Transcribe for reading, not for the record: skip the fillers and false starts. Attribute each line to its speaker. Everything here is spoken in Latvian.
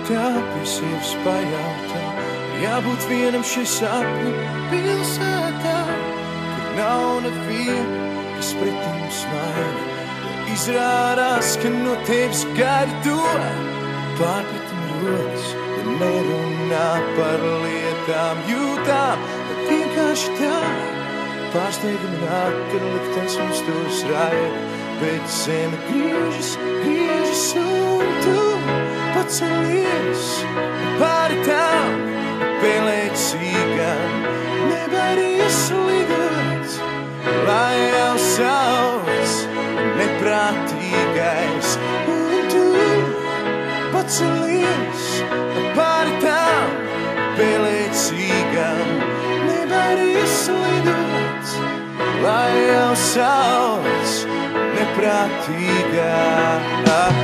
Speaker 1: tā pie sievas pajautā. Jābūt vienam šie sapņu pilsētā, kur nav neviena, kas pretim smaida. Izrādās, ka no tevis gaidi to pārpratim rodas, ja nerunā par lietām, jūtām, bet vienkārši tā. Pārsteigumi nāk, kad liktenis mums tos raida, bet zeme griežas, un tu pacelies pāri tām pelēcīgām, nevaries lidot, lai jau sauc neprātīgais, un tu pacelies pāri tām pelēcīgām, nevaries lidot, lai jau sauc neprātīgais.